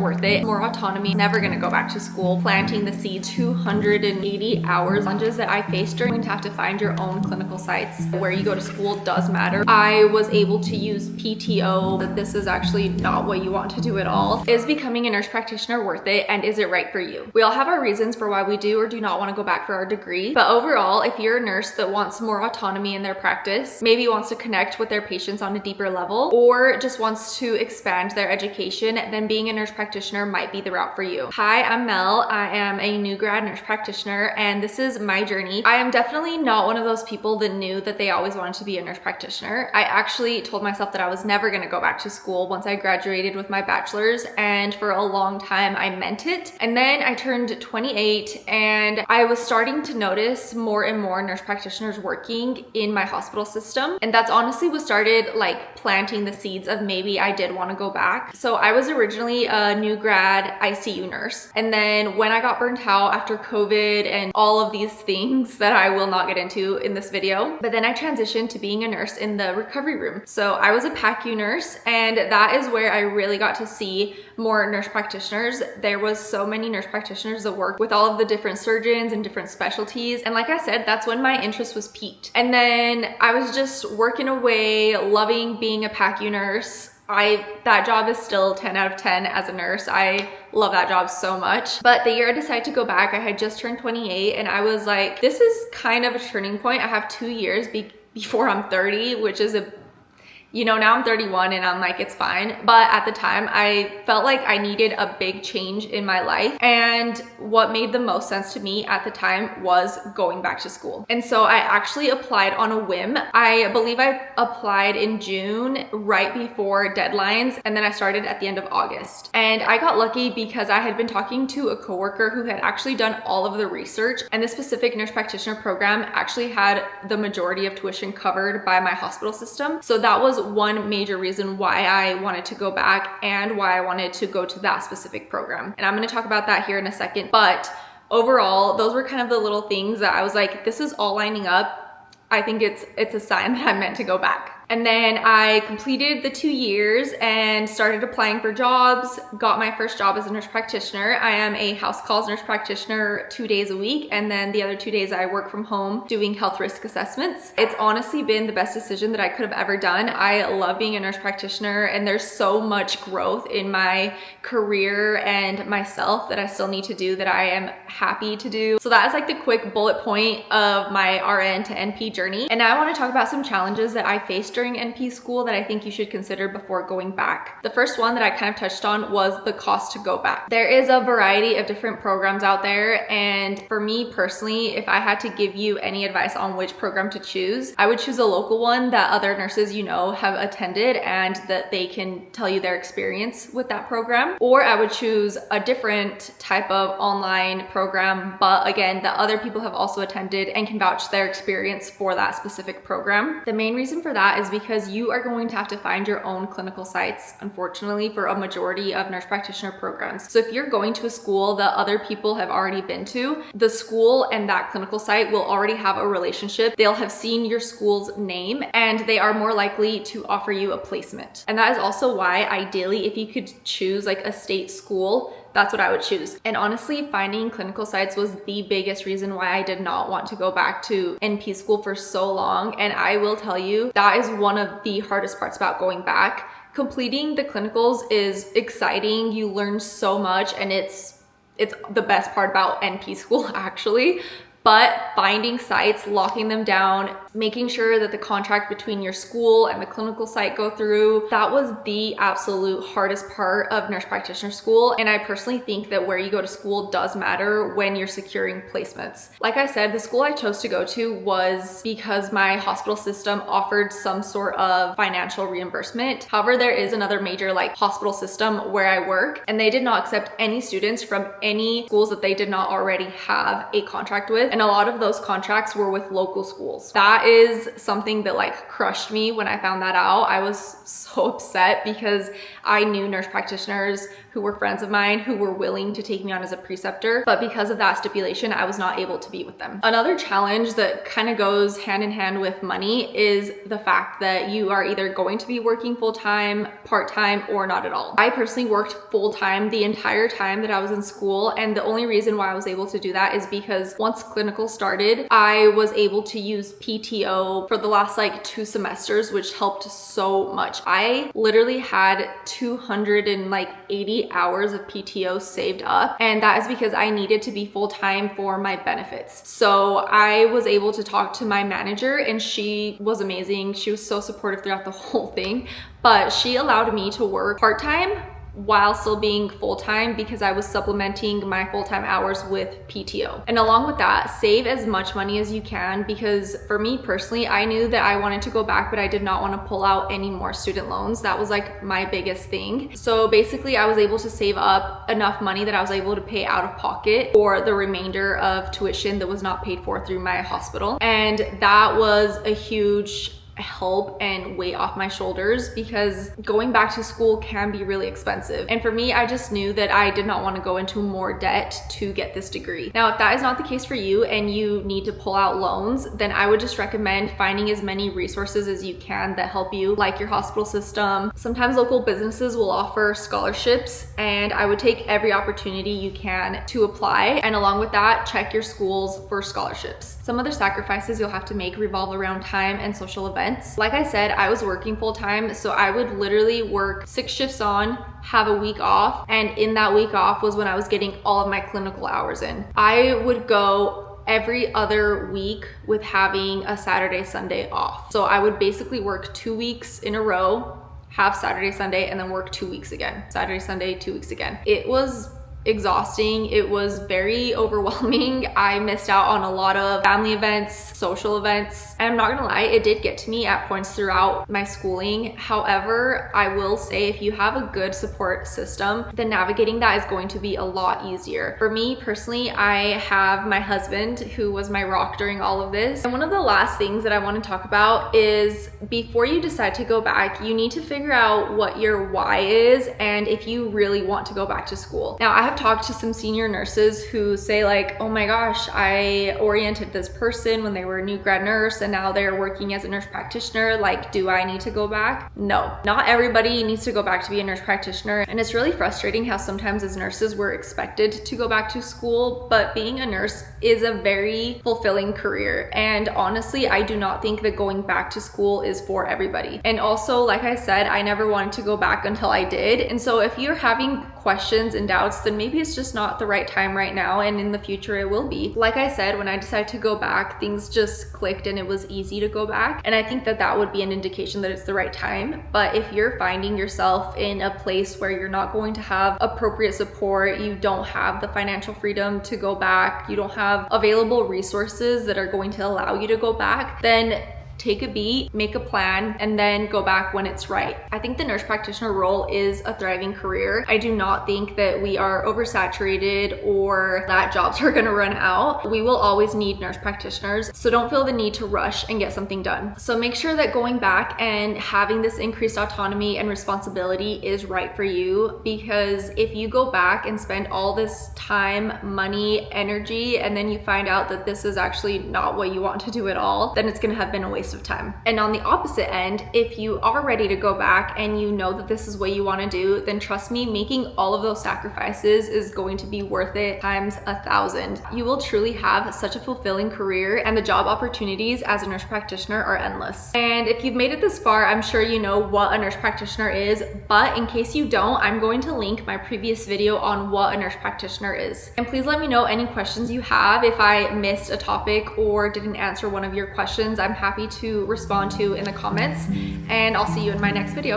worth it. More autonomy, never gonna go back to school. Planting the seeds, 280 hours. Challenges that I faced during to have to find your own clinical sites. Where you go to school does matter. I was able to use PTO, but this is actually not what you want to do at all. Is becoming a nurse practitioner worth it, and is it right for you? We all have our reasons for why we do or do not want to go back for our degree, but overall, if you're a nurse that wants more autonomy in their practice, maybe wants to connect with their patients on a deeper level, or just wants to expand their education, then being a nurse practitioner might be the route for you. Hi, I'm Mel. I am a new grad nurse practitioner, and this is my journey. I am definitely not one of those people that knew that they always wanted to be a nurse practitioner. I actually told myself that I was never going to go back to school once I graduated with my bachelor's, and for a long time I meant it. And then I turned 28 and I was starting to notice more and more nurse practitioners working in my hospital system, and that's honestly what started like planting the seeds of maybe I did want to go back. So I was originally a new grad ICU nurse, and then when I got burnt out after COVID and all of these things that I will not get into in this video, but then I transitioned to being a nurse in the recovery room. So I was a PACU nurse, and that is where I really got to see more nurse practitioners. There was so many nurse practitioners that work with all of the different surgeons and different specialties, and like I said, that's when my interest was piqued. And then I was just working away, loving being a PACU nurse. That job is still 10 out of 10 as a nurse. I love that job so much. But the year I decided to go back, I had just turned 28, and I was like, this is kind of a turning point. I have 2 years before I'm 30, which is now I'm 31 and I'm like, it's fine. But at the time, I felt like I needed a big change in my life. And what made the most sense to me at the time was going back to school. And so I actually applied on a whim. I believe I applied in June, right before deadlines. And then I started at the end of August. And I got lucky because I had been talking to a coworker who had actually done all of the research. And this specific nurse practitioner program actually had the majority of tuition covered by my hospital system. So that was one major reason why I wanted to go back and why I wanted to go to that specific program. And I'm going to talk about that here in a second. But overall, those were kind of the little things that I was like, this is all lining up. I think it's a sign that I'm meant to go back. And then I completed the 2 years and started applying for jobs, got my first job as a nurse practitioner. I am a house calls nurse practitioner 2 days a week, and then the other 2 days I work from home doing health risk assessments. It's honestly been the best decision that I could have ever done. I love being a nurse practitioner, and there's so much growth in my career and myself that I still need to do that I am happy to do. So that is like the quick bullet point of my RN to NP journey. And now I want to talk about some challenges that I faced during NP school that I think you should consider before going back. The first one that I kind of touched on was the cost to go back. There is a variety of different programs out there, and for me personally, if I had to give you any advice on which program to choose, I would choose a local one that other nurses have attended and that they can tell you their experience with that program. Or I would choose a different type of online program, but again, that other people have also attended and can vouch their experience for that specific program. The main reason for that is because you are going to have to find your own clinical sites, unfortunately, for a majority of nurse practitioner programs. So if you're going to a school that other people have already been to, the school and that clinical site will already have a relationship. They'll have seen your school's name, and they are more likely to offer you a placement. And that is also why, ideally, if you could choose like a state school, that's what I would choose. And honestly, finding clinical sites was the biggest reason why I did not want to go back to NP school for so long. And I will tell you, that is one of the hardest parts about going back. Completing the clinicals is exciting. You learn so much, and it's the best part about NP school actually. But finding sites, locking them down, making sure that the contract between your school and the clinical site go through, that was the absolute hardest part of nurse practitioner school. And I personally think that where you go to school does matter when you're securing placements. Like I said, the school I chose to go to was because my hospital system offered some sort of financial reimbursement. However, there is another major hospital system where I work, and they did not accept any students from any schools that they did not already have a contract with. and a lot of those contracts were with local schools. That is something that like crushed me when I found that out. I was so upset because I knew nurse practitioners who were friends of mine who were willing to take me on as a preceptor, but because of that stipulation, I was not able to be with them. Another challenge that kind of goes hand in hand with money is the fact that you are either going to be working full-time, part-time, or not at all. I personally worked full-time the entire time that I was in school, and the only reason why I was able to do that is because once clinical started, I was able to use PTO for the last like 2 semesters, which helped so much. I literally had 280 hours of PTO saved up, and that is because I needed to be full-time for my benefits. So I was able to talk to my manager, and she was amazing. She was so supportive throughout the whole thing, but she allowed me to work part-time while still being full-time because I was supplementing my full-time hours with PTO. And along with that, save as much money as you can, because for me personally, I knew that I wanted to go back, but I did not want to pull out any more student loans. That was like my biggest thing. So basically I was able to save up enough money that I was able to pay out of pocket for the remainder of tuition that was not paid for through my hospital. And that was a huge help and weight off my shoulders, because going back to school can be really expensive. And for me, I just knew that I did not want to go into more debt to get this degree. Now, if that is not the case for you and you need to pull out loans, then I would just recommend finding as many resources as you can that help you, like your hospital system. Sometimes local businesses will offer scholarships, and I would take every opportunity you can to apply. And along with that, check your schools for scholarships. Some other sacrifices you'll have to make revolve around time and social events. Like I said, I was working full-time, so I would literally work 6 shifts on, have a week off, and in that week off was when I was getting all of my clinical hours in. I would go every other week with having a Saturday, Sunday off. So I would basically work 2 weeks in a row, have Saturday, Sunday, and then work 2 weeks again. Saturday, Sunday, 2 weeks again. It was exhausting. It was very overwhelming. I missed out on a lot of family events, social events, and I'm not gonna lie, it did get to me at points throughout my schooling. However, I will say if you have a good support system, then navigating that is going to be a lot easier. For me personally, I have my husband who was my rock during all of this. And one of the last things that I want to talk about is before you decide to go back, you need to figure out what your why is and if you really want to go back to school. Now, I have talked to some senior nurses who say like, oh my gosh, I oriented this person when they were a new grad nurse and now they're working as a nurse practitioner. Like, do I need to go back? No, not everybody needs to go back to be a nurse practitioner. And it's really frustrating how sometimes as nurses we're expected to go back to school, but being a nurse is a very fulfilling career. And honestly, I do not think that going back to school is for everybody. And also, like I said, I never wanted to go back until I did. And so if you're having questions and doubts, then maybe it's just not the right time right now, and in the future it will be. Like I said, when I decided to go back, things just clicked and it was easy to go back, and I think that that would be an indication that it's the right time. But if you're finding yourself in a place where you're not going to have appropriate support, you don't have the financial freedom to go back, you don't have available resources that are going to allow you to go back, then take a beat, make a plan, and then go back when it's right. I think the nurse practitioner role is a thriving career. I do not think that we are oversaturated or that jobs are gonna run out. We will always need nurse practitioners, so don't feel the need to rush and get something done. So make sure that going back and having this increased autonomy and responsibility is right for you, because if you go back and spend all this time, money, energy, and then you find out that this is actually not what you want to do at all, then it's gonna have been a waste of time. And on the opposite end, if you are ready to go back and you know that this is what you want to do, then trust me, making all of those sacrifices is going to be worth it times 1,000. You will truly have such a fulfilling career, and the job opportunities as a nurse practitioner are endless. And if you've made it this far, I'm sure you know what a nurse practitioner is, but in case you don't, I'm going to link my previous video on what a nurse practitioner is. And please let me know any questions you have. If I missed a topic or didn't answer one of your questions, I'm happy to respond to in the comments, and I'll see you in my next video.